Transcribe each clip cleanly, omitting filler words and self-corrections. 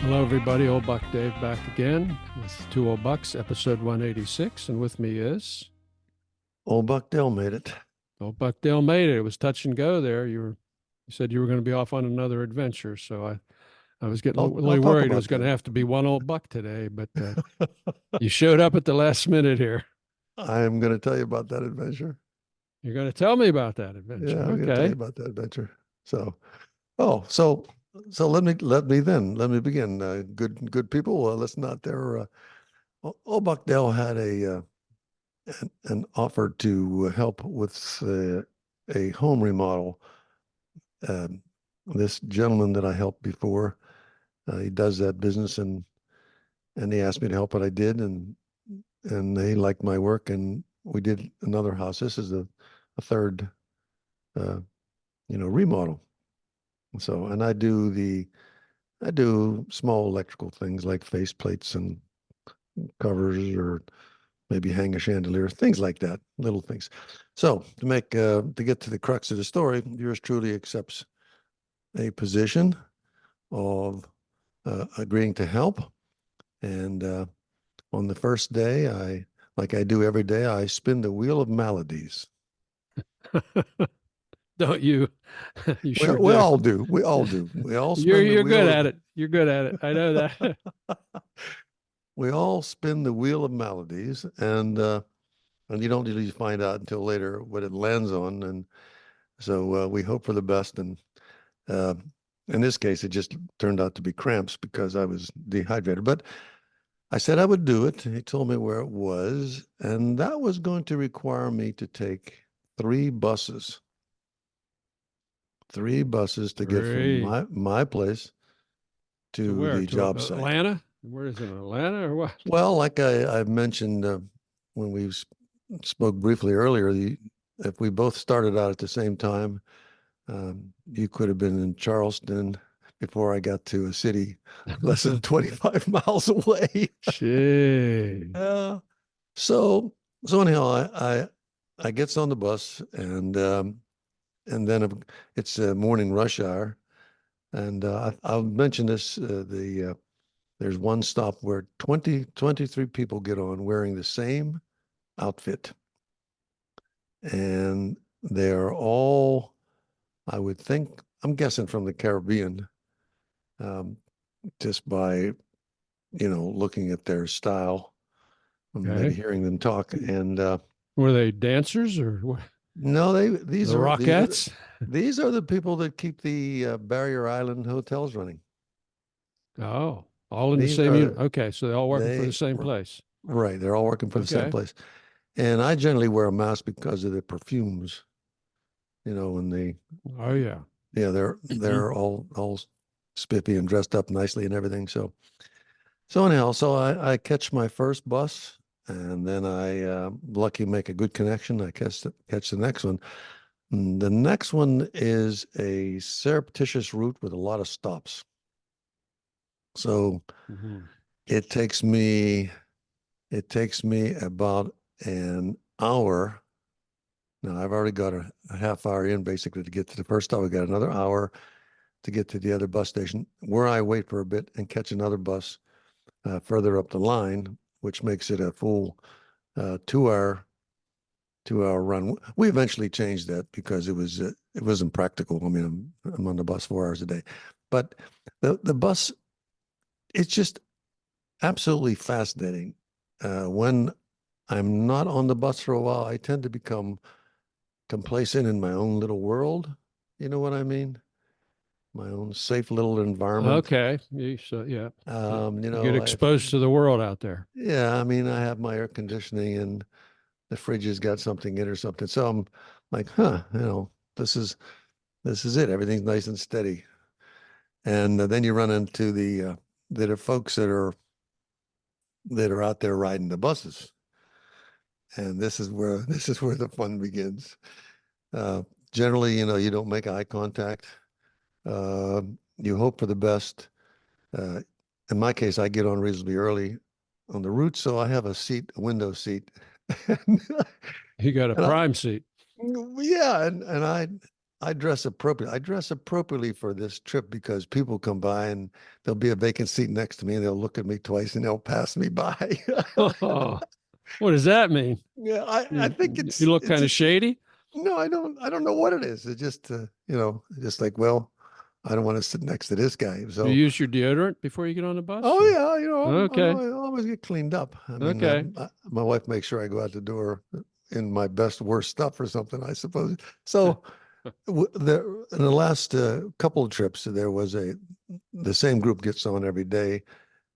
Hello, everybody. Old Buck Dave back again with Two Old Bucks, episode 186. And with me is Old Buck Dale made it. Old Buck Dale made it. It was touch and go there. You said you were going to be off on another adventure. So I was getting I'll really talk worried it was about going to that. have to be one old buck today, but you showed up at the last minute here. I am going to tell you about that adventure. You're going to tell me about that Yeah, adventure. I'm going to tell you Okay. about that adventure. So, oh, so let me begin. Good people, listen out there. Old Buck Dale had an offer to help with a home remodel. Um, this gentleman that I helped before, he does that business, and he asked me to help, and I did, and they liked my work, and we did another house. This is a third, uh, remodel. So, and I do small electrical things like face plates and covers, or maybe hang a chandelier, things like that, little things. So to get to the crux of the story, yours truly accepts a position of agreeing to help. And on the first day, like I do every day, I spin the wheel of maladies. Don't you? You We sure we do. all do. We all do. We all You're spin the you're good wheel of at it. You're good at it. I know that. we all spin the wheel of maladies, and you don't usually find out until later what it lands on. And so we hope for the best. And uh, in this case, it just turned out to be cramps because I was dehydrated. But I said I would do it. He told me where it was, and that was going to require me to take three buses, three buses to get from Great. my place To to where? the To job site. Atlanta? Where is it? Atlanta or what? Well, like I mentioned when we spoke briefly earlier, if we both started out at the same time, you could have been in Charleston before I got to a city less than 25 miles away. Shit. Uh, so so anyhow, I gets on the bus, and then it's a morning rush hour, and I'll mention this there's one stop where 23 people get on wearing the same outfit. And they're all, I would think, I'm guessing from the Caribbean, um, just by, looking at their style and maybe Okay. hearing them talk. And Were they dancers or what? no, The these are Rockettes? the people that keep the Barrier Island hotels running. Oh, all in the These same unit. are Okay, so they're all working for the same place. right. They're all working for the same Okay. place. And I generally wear a mask because of the perfumes, when they, Oh yeah. yeah, they're all spiffy and dressed up nicely and everything. So anyhow, so I catch my first bus, and then I lucky make a good connection. I catch the next one. The next one is a surreptitious route with a lot of stops. So Mhm. it takes me it takes me about an hour. Now I've already got a half hour in basically to get to the first stop. We got another hour to get to the other bus station, where I wait for a bit and catch another bus further up the line, which makes it a full 2 hour run. We eventually changed that because it wasn't practical. I mean, I'm on the bus 4 hours a day, but the bus, it's just absolutely fascinating. When I'm not on the bus for a while, I tend to become complacent in my own little world. You know what I mean? My own safe little environment. Okay. Yeah. You You get know, exposed to the world out there. yeah, I mean, I have my air conditioning, and the fridge has got something in or something. So I'm like, this is it. Everything's nice and steady. And then you run into the folks that are out there riding the buses, and this is where the fun begins. Uh, Generally, you don't make eye contact. Uh, you hope for the best. Uh, in my case, I get on reasonably early on the route, so I have a window seat. and, You got a and I, prime seat. yeah, and I dress appropriately. I dress appropriately for this trip because people come by and there'll be a vacant seat next to me and they'll look at me twice and they'll pass me by. Oh, what does that mean? Yeah, I think You look it's kind of just shady. no, I don't know what it is. It's just just like, well, I don't want to sit next to this guy. Do you So, use your deodorant before you get on the bus? oh Or? yeah, Okay. I always get cleaned up. I mean, Okay. my wife makes sure I go out the door in my best worst stuff or something, I suppose. So there in the last couple of trips, the same group gets on every day,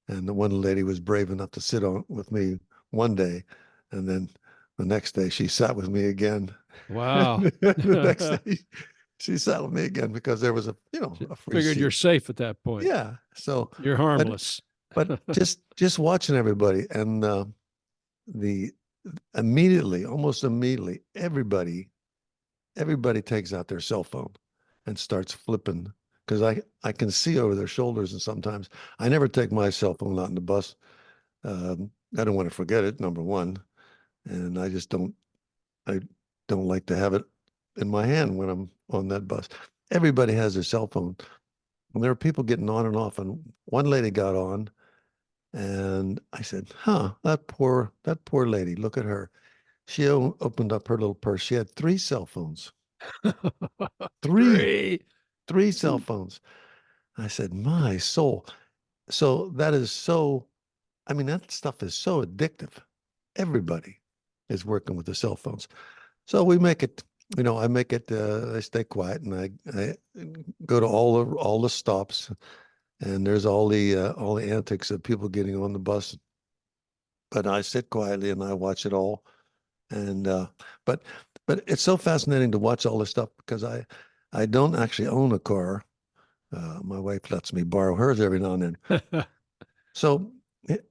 and the one lady was brave enough to sit on with me one day, and then the next day she sat with me again. Wow. The next day she sat with me again because there was a free Figured you're seat. safe at that point. Yeah. So, You're but harmless. just watching everybody and the almost immediately, everybody takes out their cell phone and starts flipping because I can see over their shoulders, and sometimes I never take my cell phone out in the bus. I don't want to forget it, number one, and I don't like to have it in my hand when I'm on that bus. Everybody has their cell phone, and there are people getting on and off. And one lady got on, and I said, "Huh, that poor lady. Look at her. She opened up her little purse. She had three cell phones, three, Three. three cell phones." I said, "My soul." So that is so. I mean, that stuff is so addictive. Everybody is working with the cell phones. So we make it, I make it, I stay quiet and I go to all the stops and there's all the antics of people getting on the bus. But I sit quietly and I watch it all. And, but, but it's so fascinating to watch all this stuff because I don't actually own a car. My wife lets me borrow hers every now and then. So,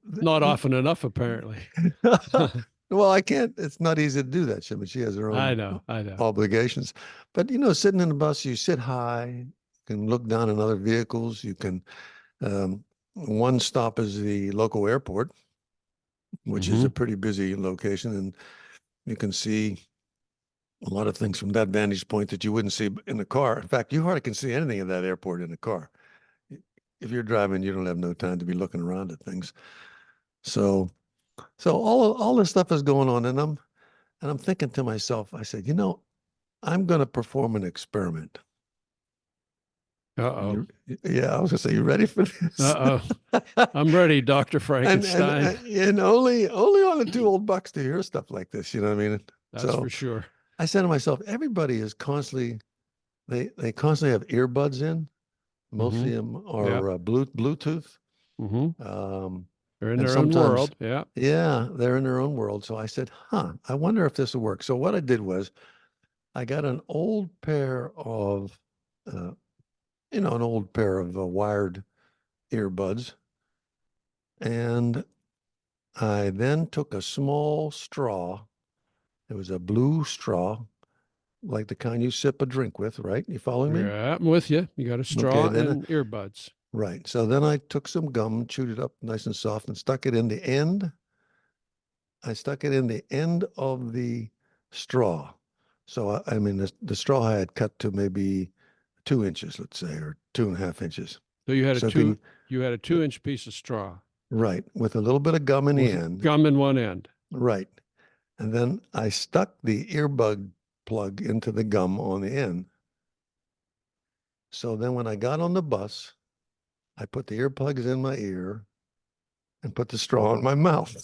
Not often enough, apparently. well, I can't. It's not easy to do that. She has her I own know. I know. obligations. But sitting in the bus, you sit high, you can look down on other vehicles. You can. One stop is the local airport, which is a Hmm. pretty busy location, and you can see a lot of things from that vantage point that you wouldn't see in the car. In fact, you hardly can see anything in that airport in the car. If you're driving, you don't have no time to be looking around at things. So, so all this stuff is going on, and I'm thinking to myself, I said, I'm going to perform an experiment. Uh-oh. Yeah, I was gonna say, you ready for this? Uh-oh. I'm ready, Dr. Frankenstein. And only on the two old bucks to hear stuff like this. You know what I mean? That's for So sure. I said to myself, everybody is constantly they constantly have earbuds in. Most Hmm. of them Yeah. are Bluetooth, Hmm. um, They're in and their own sometimes world. Yeah. yeah, they're in their own world. So I said, I wonder if this will work. So what I did was I got an old pair of uh, wired earbuds. And I then took a small straw. It was a blue straw, like the kind you sip a drink with, right? You following me? Yeah, I'm with you. You got a Okay, straw and earbuds. right. So then I took some gum, chewed it up nice and soft, and stuck it in the end. I stuck it in the end of the straw. So I mean, the straw I had cut to maybe 2 inches, let's say, or 2.5 inches. So you had a So can two you, you had a 2-inch piece of straw right, with a little bit of gum in the with end. gum in one end. Right. And then I stuck the earbud plug into the gum on the end. So then when I got on the bus, I put the earplugs in my ear and put the straw in my mouth.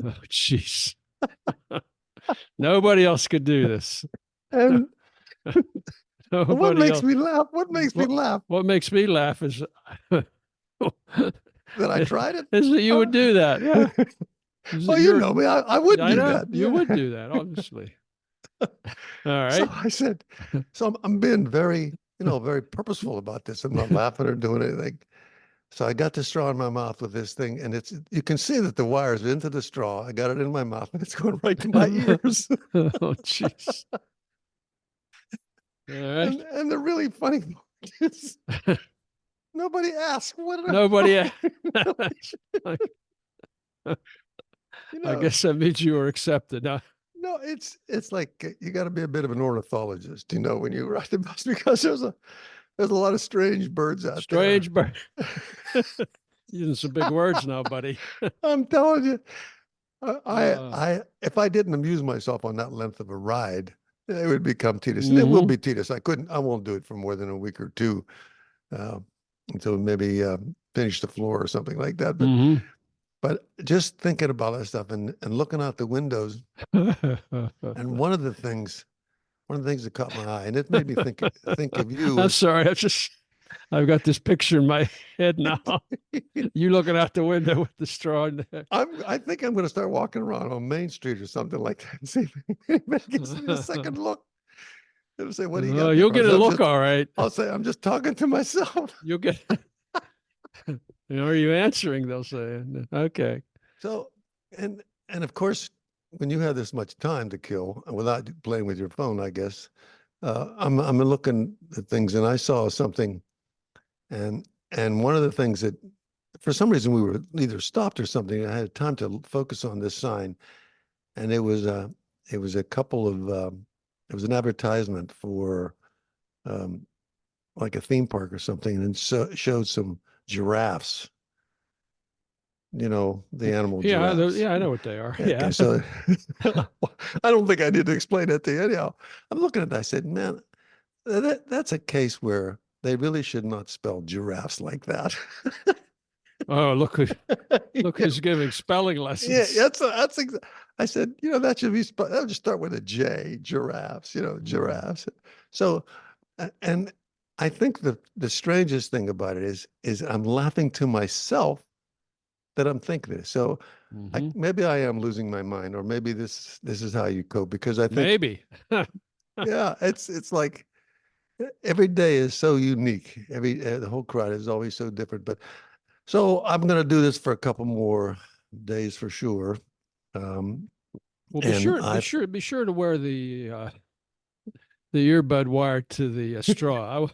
Oh, jeez. Nobody else could do this. And what Nobody makes else. me laugh? What makes me What laugh? what makes me laugh is That I tried it? is that you would do that. Yeah. Well, you You're know me. I would I do know that. you would Yeah. do that, obviously. All So right. I said, so I'm being very, very purposeful about this. I'm not laughing or doing anything. So I got the straw in my mouth with this thing, and you can see that the wire's into the straw. I got it in my mouth, and it's going right to my ears. Oh, jeez. All right. And the really funny part is nobody asked what did Nobody. you I know, guess that means you were accepted. Huh? no, it's like you got to be a bit of an ornithologist, when you ride the bus because there's a lot of strange birds out there. Strange bird. Using some big words now, buddy. I'm telling you, Uh, if I didn't amuse myself on that length of a ride, it would become tedious, and it will mhm, be tedious. I won't do it for more than a week or two, uh, until maybe finish the floor or something like that. mhm. But just thinking about that stuff and looking out the windows, and one of the things that caught my eye, and it made me think of you I'm is sorry. I've got this picture in my head now. You looking out the window with the straw in there. I think I'm going to start walking around on Main Street or something like that and see if anybody gives me a second look. They'll say, "What do you Oh, got there?" you'll get a look, all right. I'll say, "I'm just talking to myself." You'll get. Are you answering? They'll say. Okay. So, and of course, when you have this much time to kill without playing with your phone, I guess, I'm looking at things and I saw something, and one of the things that, for some reason, we were either stopped or something. I had time to focus on this sign, and it was a couple of it was an advertisement for um, like a theme park or something, and so showed some giraffes. The animal Yeah, giraffes. yeah, I know what they are. Yeah, Yeah. okay, so I don't think I need to explain that to you anyhow. I'm looking at that. I said, man, that's a case where they really should not spell giraffes like that. Oh, look Yeah, who's giving spelling yeah, lessons. I said, that should be that would just start with a J, giraffes, Mm. giraffes. So, and I think the strangest thing about it is I'm laughing to myself that I'm thinking this. So Hmm. maybe I am losing my mind, or maybe this is how you cope, because I think, Maybe. yeah, it's like every day is so unique. The whole crowd is always so different. But so I'm going to do this for a couple more days for sure. Um, Well, and be sure to wear the earbud wire to the straw.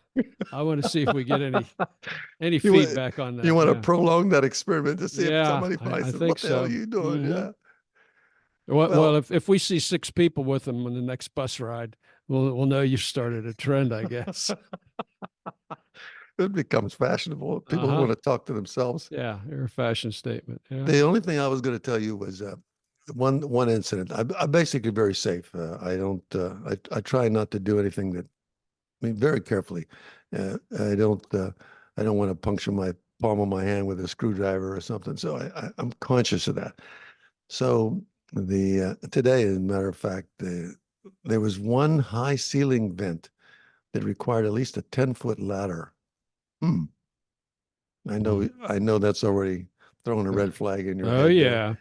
I want to see if we get any you want feedback on you that. want to Yeah. prolong that experiment to see if Yeah, somebody finds I it. think What the hell are so. you doing? Hmm. Yeah. Well, Well, if we see six people with them on the next bus ride, we'll know you started a trend, I guess. it becomes fashionable. People Uh-huh. want to talk to themselves. Yeah, you're a fashion statement. Yeah. The only thing I was going to tell you was one incident. I'm basically very safe. I don't. I try not to do anything that. I mean, very carefully. I don't. I don't want to puncture my palm of my hand with a screwdriver or something. So I'm conscious of that. So the today, as a matter of fact, there was one high ceiling vent that required at least a 10-foot ladder. Hmm. Mm. I know that's already throwing a red flag in your Oh head there. yeah.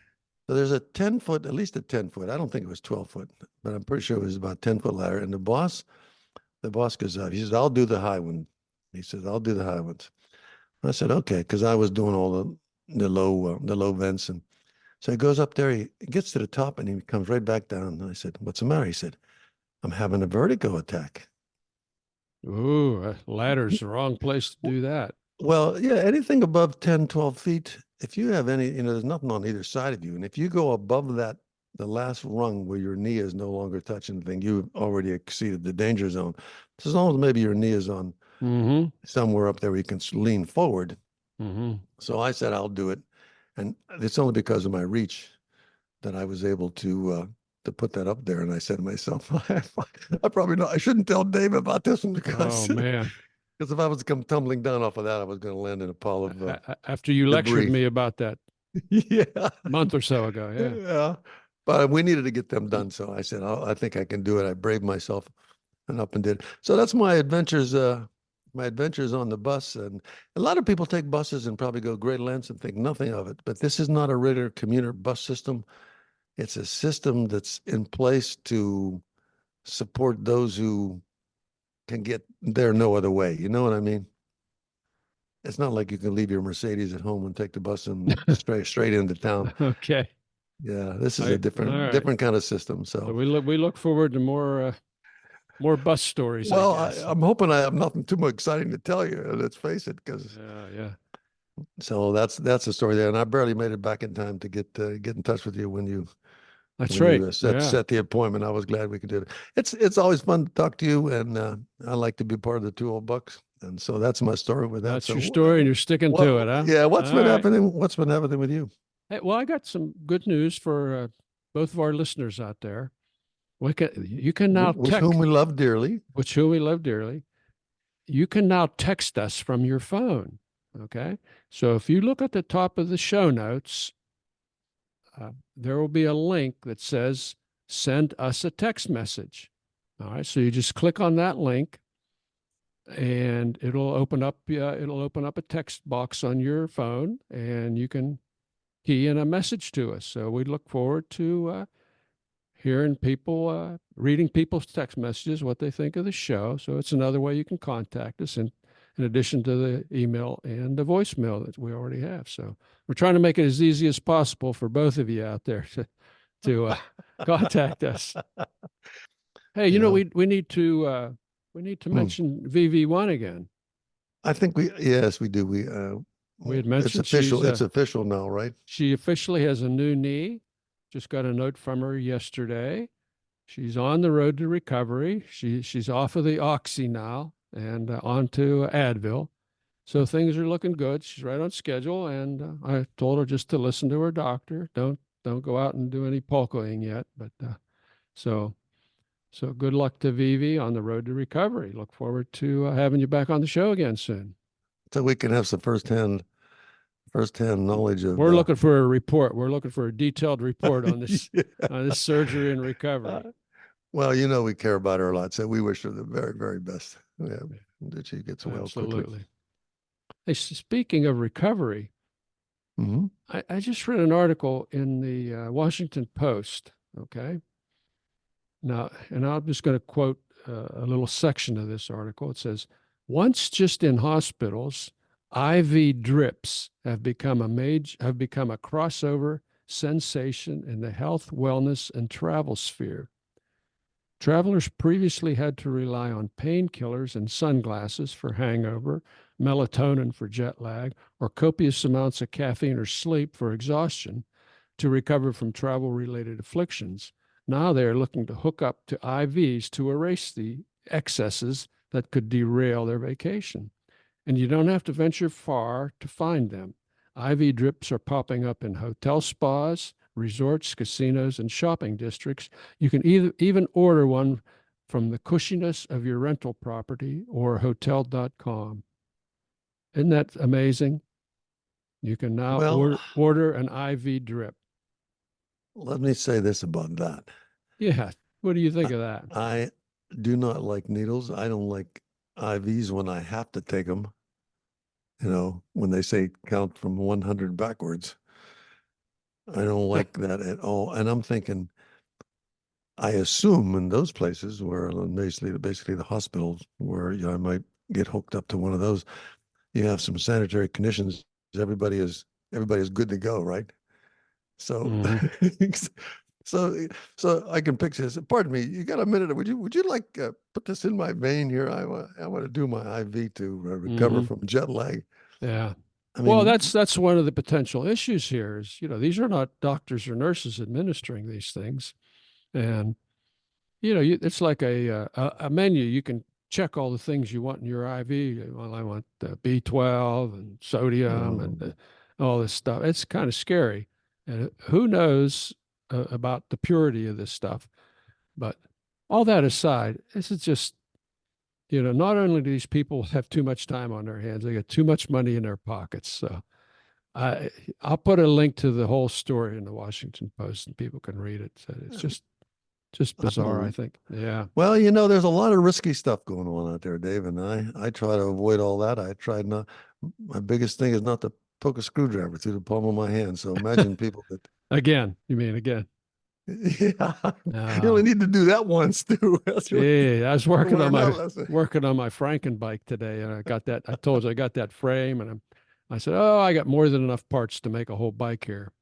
So there's a 10-foot, at least a 10-foot. I don't think it was 12-foot, but I'm pretty sure it was about 10-foot ladder. And the boss goes up. He says, "I'll do the high one." He says, "I'll do the high ones." I said, "Okay," because I was doing all the low vents. And so he goes up there, he gets to the top and he comes right back down. And I said, "What's the matter?" He said, "I'm having a vertigo attack." Ooh, ladder's the wrong place to do that. Well, yeah, anything above 10, 12 feet, if you have any, there's nothing on either side of you. And if you go above that, the last rung where your knee is no longer touching the thing, you've already exceeded the danger zone. So as long as maybe your knee is on Mm-hmm. somewhere up there where you can lean forward. Mm-hmm. So I said, I'll do it. And it's only because of my reach that I was able to put that up there. And I said to myself, I probably not, I shouldn't tell Dave about this one Oh because man. if I was to come tumbling down off of that, I was going to land in a pile of After you lectured debris. me about that Yeah, month or so ago, yeah. yeah. But we needed to get them done. So I said, I think I can do it. I braved myself and up and did it. So that's my adventures on the bus. And a lot of people take buses and probably go great lengths and think nothing of it. But this is not a regular commuter bus system. It's a system that's in place to support those who can get there no other way. You know what I mean? It's not like you can leave your Mercedes at home and take the bus and straight into town. Okay. Yeah, this is a All right. different kind of system. So So, we look forward to more bus stories, I well, guess. I'm hoping I have nothing too much exciting to tell you. Let's face it, because Yeah, yeah. so that's the story there. And I barely made it back in time to get in touch with you when That's when right. you Yeah. set the appointment. I was glad we could do it. It's always fun to talk to you, and I like to be part of the Two Old Bucks, and so that's my story with that. That's your So, story and you're sticking to it, huh? yeah, what's All been right. happening? What's been happening with you? Hey, well, I got some good news for both of our listeners out there. You can now Which whom we love dearly. which who we love dearly. You can now text us from your phone. Okay. So if you look at the top of the show notes, there will be a link that says send us a text message. All right. So you just click on that link and it'll open up a text box on your phone and you can key in a message to us. So we look forward to hearing people, reading people's text messages, what they think of the show. So it's another way you can contact us, in addition to the email and the voicemail that we already have. So we're trying to make it as easy as possible for both of you out there to contact us. Hey, You know, we need to hmm. mention VV1 again. I think yes, we do. We had It's mentioned official. It's official now, right? she officially has a new knee. Just got a note from her yesterday. She's on the road to recovery. She's off of the oxy now and on to Advil. So things are looking good. She's right on schedule, and I told her just to listen to her doctor. Don't go out and do any polkaing yet. But so so good luck to Vivi on the road to recovery. Look forward to having you back on the show again soon. So we can have some firsthand knowledge of. We're looking for a report. We're looking for a detailed report on this Yeah. on this surgery and recovery. Well, we care about her a lot, so we wish her the very, very best. Yeah, that she gets well quickly. Absolutely. Hey, speaking of recovery, Hmm. I just read an article in the Washington Post. Okay. Now, and I'm just going to quote a little section of this article. It says, once just in hospitals, IV drips have become a crossover sensation in the health, wellness, and travel sphere. Travelers previously had to rely on painkillers and sunglasses for hangover, melatonin for jet lag, or copious amounts of caffeine or sleep for exhaustion to recover from travel related afflictions. Now they are looking to hook up to IVs to erase the excesses that could derail their vacation. And you don't have to venture far to find them. IV drips are popping up in hotel spas, resorts, casinos, and shopping districts. You can even order one from the cushiness of your rental property or hotel.com. Isn't that amazing? You can now Well, order an IV drip. let me say this about that. Yeah. What do you think I, of that? I do not like needles. I don't like IVs when I have to take them. When they say count from 100 backwards, I don't like that at all. And I'm thinking, I assume in those places where basically the hospitals where I might get hooked up to one of those, you have some sanitary conditions. Everybody is good to go, right? So, Mhm. so, so I can picture this. Pardon me, you got a minute? Would you like put this in my vein here? I want to do my IV to recover Mhm. from jet lag. Yeah. I Well, mean, that's one of the potential issues here is, these are not doctors or nurses administering these things. And, it's like a menu. You can check all the things you want in your IV. Well, I want B12 and sodium and all this stuff. It's kind of scary. And who knows about the purity of this stuff. But all that aside, this is just, not only do these people have too much time on their hands, they got too much money in their pockets. So I I'll put a link to the whole story in the Washington Post and people can read it. So it's just bizarre, I um, think. Yeah. well, there's a lot of risky stuff going on out there, Dave, and I try to avoid all that. I try not. My biggest thing is not to poke a screwdriver through the palm of my hand. So imagine people that. Again, you mean again? Yeah, you only Uh, need to do that once too. Gee, I was To working on learn that my lesson. Frankenbike today, and I got that. I told you I got that frame, and I said, "Oh, I got more than enough parts to make a whole bike here."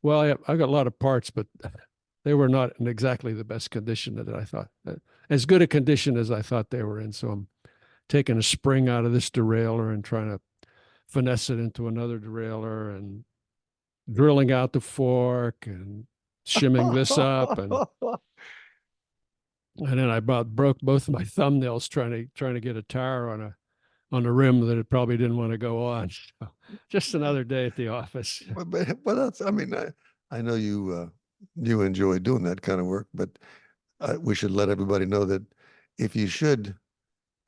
Well, I got a lot of parts, but they were not in exactly the best condition that I thought. As good a condition as I thought they were in. So I'm taking a spring out of this derailleur and trying to finesse it into another derailleur and drilling out the fork and shimming this up, and then I broke both of my thumbnails trying to get a tire on a rim that it probably didn't want to go on. So just another day at the office. But that's, I mean, I know you enjoy doing that kind of work, but we should let everybody know that if you should,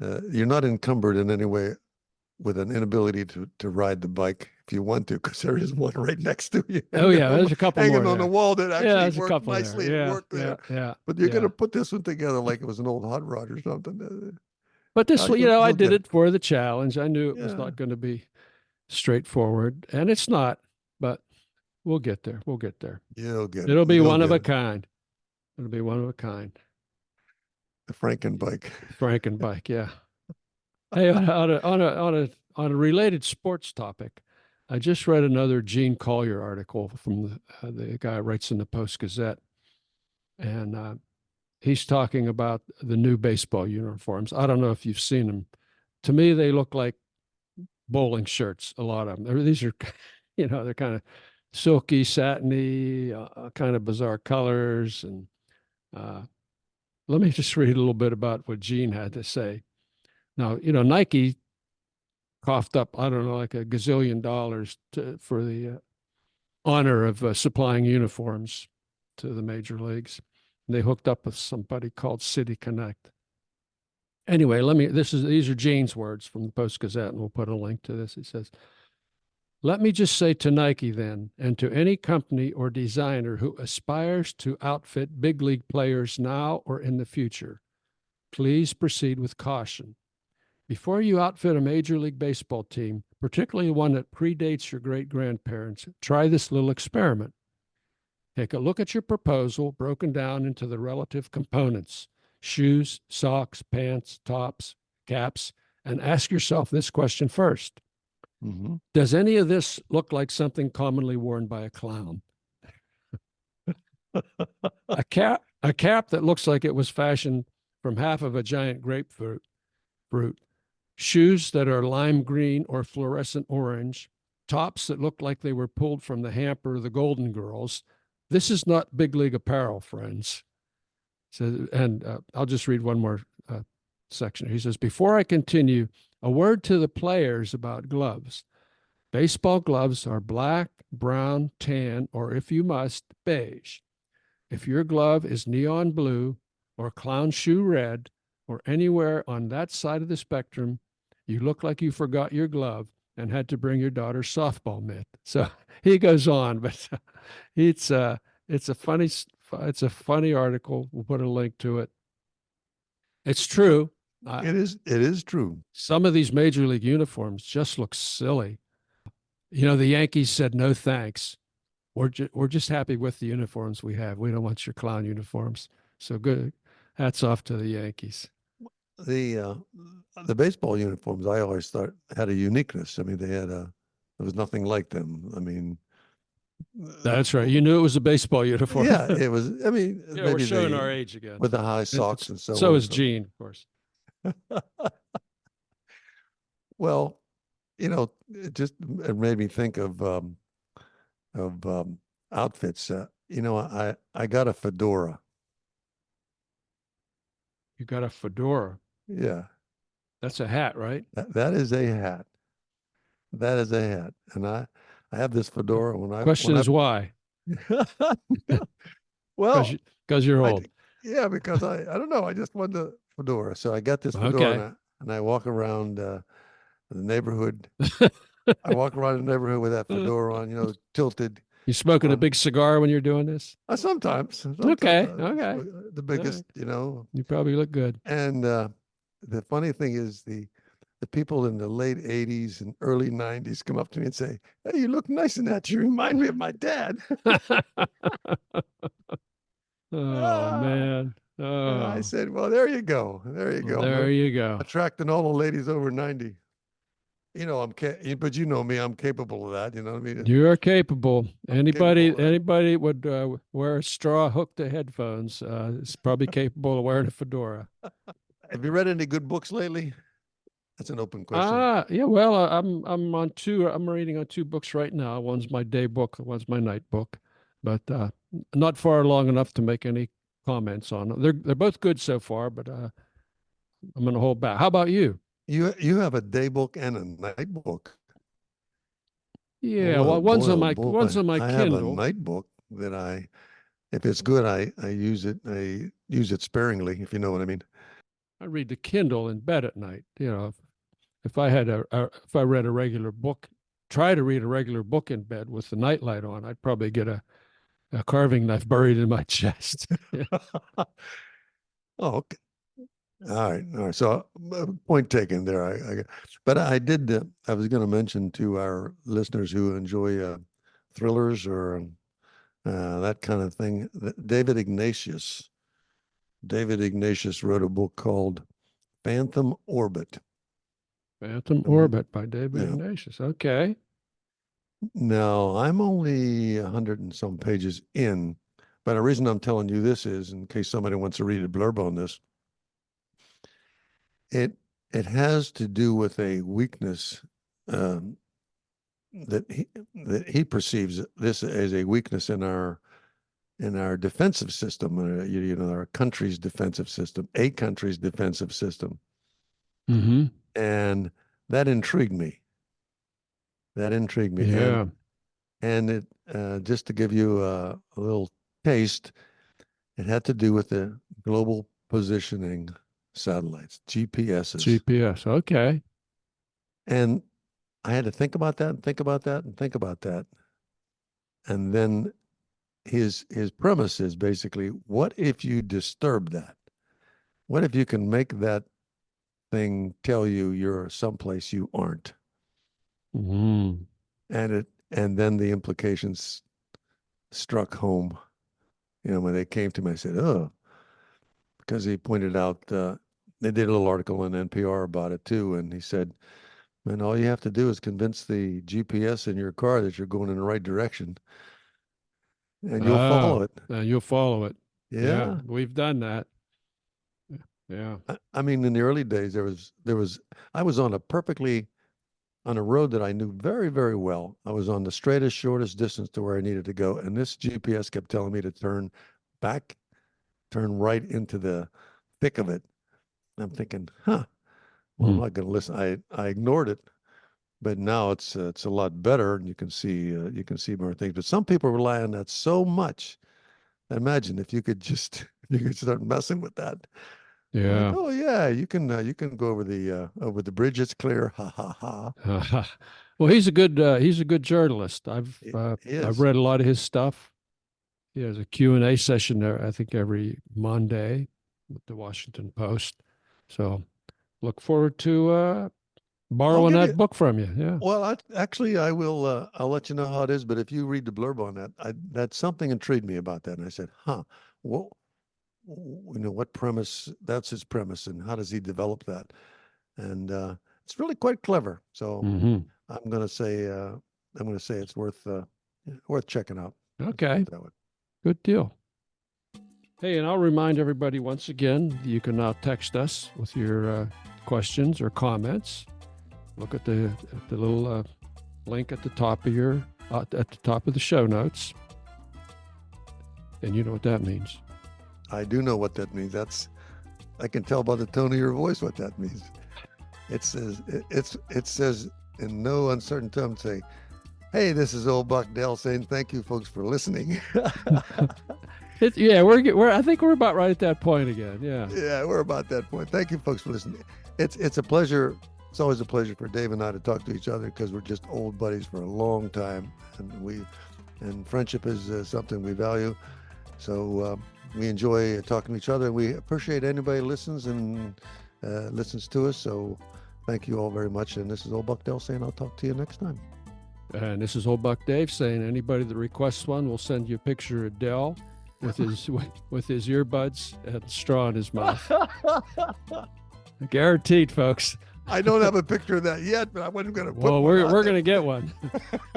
you're not encumbered in any way with an inability to ride the bike if you want to, because there is one right next to you. Oh yeah, there's a couple hanging more on the there. wall that Yeah, actually there's a worked couple nicely there. and Yeah, worked there. yeah. But you're Yeah. gonna put this one together like it was an old hot rod or something. But this, you know, I You'll did get it. it for the challenge. I knew it was Yeah, not going to be straightforward, and it's not, but we'll get there. We'll get there. you'll get it. It'll be You'll one of get a it. kind. It'll be one of a kind. The Frankenbike. Frankenbike, yeah. Hey, on a related sports topic, I just read another Gene Collier article from the guy who writes in the Post Gazette, and he's talking about the new baseball uniforms. I don't know if you've seen them. To me, they look like bowling shirts. A lot of them. These are, you know, they're kind of silky, satiny, kind of bizarre colors. And let me just read a little bit about what Gene had to say. Now, you know, Nike coughed up, I don't know, like a gazillion dollars for the honor of supplying uniforms to the major leagues. And they hooked up with somebody called City Connect. Anyway, these are Gene's words from the Post Gazette, and we'll put a link to this. He says, "Let me just say to Nike then, and to any company or designer who aspires to outfit big league players now or in the future, please proceed with caution. Before you outfit a Major League Baseball team, particularly one that predates your great-grandparents, try this little experiment. Take a look at your proposal broken down into the relative components, shoes, socks, pants, tops, caps, and ask yourself this question first. Mm-hmm. Does any of this look like something commonly worn by a clown? A cap that looks like it was fashioned from half of a giant grapefruit. Shoes that are lime green or fluorescent orange. Tops that look like they were pulled from the hamper of the Golden Girls. This is not big league apparel, friends." So, and I'll just read one more section. He says, "Before I continue, a word to the players about gloves. Baseball gloves are black, brown, tan, or if you must, beige. If your glove is neon blue or clown shoe red or anywhere on that side of the spectrum, you look like you forgot your glove and had to bring your daughter's softball mitt." So he goes on, but it's a funny article. We'll put a link to it. It's true. It is true. Some of these major league uniforms just look silly. You know, the Yankees said no thanks. We're just happy with the uniforms we have. We don't want your clown uniforms. So good. Hats off to the Yankees. The baseball uniforms, I always thought had a uniqueness. I mean, there was nothing like them. I mean, that's right. You knew it was a baseball uniform. Yeah, it was. I mean, you know, we're showing our age again with the high socks and so on. So is Gene, of course. Well, you know, it made me think of outfits. You know, I got a fedora. You got a fedora. Yeah. That's a hat, right? That is a hat. That is a hat. And I have this fedora Question is why? Well, because you're old. Yeah, because I don't know. I just wanted the fedora. So I got this fedora and I walk around the neighborhood. I walk around the neighborhood with that fedora on, you know, tilted. You smoking a big cigar when you're doing this? Sometimes. Okay. The biggest, you know. You probably look good. And the funny thing is the people in the late 80s and early 90s come up to me and say, "Hey, you look nice in that. You remind me of my dad." Oh, man. Oh. And I said, "Well, there you go. There you go. There you go. Attracting all the ladies over 90. You know, but you know me, I'm capable of that. You know what I mean? You are capable. Anybody would wear a straw hook to headphones is probably capable of wearing a fedora. Have you read any good books lately? That's an open question. Yeah. Well, I'm on two. I'm reading on two books right now. One's my day book. One's my night book. but not far along enough to make any comments on it. They're both good so far, but I'm going to hold back. How about you? You have a day book and a night book. Yeah, Boy, well, oh one's boy, on oh my boy. I have a Kindle. night book that if it's good, I use it. I use it sparingly, if you know what I mean. I read the Kindle in bed at night. You know, if I had if I read a regular book, try to read a regular book in bed with the nightlight on, I'd probably get a carving knife buried in my chest. Oh, okay. All right. All right. So, point taken there. But I did. I was going to mention to our listeners who enjoy thrillers or that kind of thing. David Ignatius. David Ignatius wrote a book called Phantom Orbit. Phantom Um, Orbit by David Yeah. Ignatius. Okay. Now, I'm only 100 and some pages in, but the reason I'm telling you this is in case somebody wants to read a blurb on this. It has to do with a weakness um, that he perceives this as a weakness in our defensive system, you know, our country's defensive system, a country's defensive system, Mm-hmm. and that intrigued me. That intrigued me, Yeah. and it just to give you a little taste, it had to do with the global positioning satellites, GPSs, GPS. Okay. and I had to think about that and think about that and think about that, and then his premise is basically, what if you disturb that? What if you can make that thing tell you you're someplace you aren't? Mm-hmm. And then the implications struck home. You know, when they came to me, I said, "Oh," because he pointed out they did a little article on NPR about it too, and he said, "Man, all you have to do is convince the GPS in your car that you're going in the right direction, and you'll Ah, follow it." you'll follow it. Yeah, Yeah. we've done that. Yeah. I mean, in the early days, I was on a road that I knew very, very well. I was on the straightest, shortest distance to where I needed to go. And this GPS kept telling me to turn back, turn right into the thick of it. I'm thinking, well, I'm Mm. not going to listen. I ignored it, but now it's a lot better, and you can see more things. But some people rely on that so much. Imagine if you could just you could start messing with that. Like, Yeah. oh yeah, you can go over the bridge. It's clear. Ha ha ha. Well, he's a good journalist. It I've is. read a lot of his stuff. He has a Q&A session there, I think every Monday with the Washington Post. So look forward to I'll borrowing give that you. book from you. Yeah. Well, actually, I will. I'll let you know how it is. But if you read the blurb on that, that something intrigued me about that, and I said, "Huh, what, you know, what premise? That's his premise, and how does he develop that?" And it's really quite clever. So Mm-hmm. I'm going to say, it's worth checking out. Let's put Okay. it that way. Good deal. Hey, and I'll remind everybody once again, you can now text us with your questions or comments. Look at the little link at the top of the show notes, and you know what that means. I do know what that means. I can tell by the tone of your voice what that means. It says in no uncertain tone, say, "Hey, this is old Buck Dell saying thank you, folks, for listening." Yeah, we're I think we're about right at that point again. Yeah. Yeah, we're about that point. Thank you, folks, for listening. It's a pleasure. It's always a pleasure for Dave and I to talk to each other because we're just old buddies for a long time, and friendship is something we value. So we enjoy talking to each other. We appreciate anybody who listens and listens to us. So thank you all very much. And this is old Buck Dell saying I'll talk to you next time. And this is old Buck Dave saying anybody that requests one, will send you a picture of Dell with his earbuds and straw in his mouth. Guaranteed, folks. I don't have a picture of that yet, but I wasn't going to put Well, one we're on going there. to get one.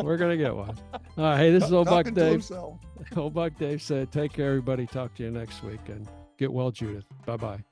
We're going to get one. All right. Hey, this is old Buck Talking to Dave. himself. Old Buck Dave said, take care, everybody. Talk to you next week. And get well, Judith. Bye-bye.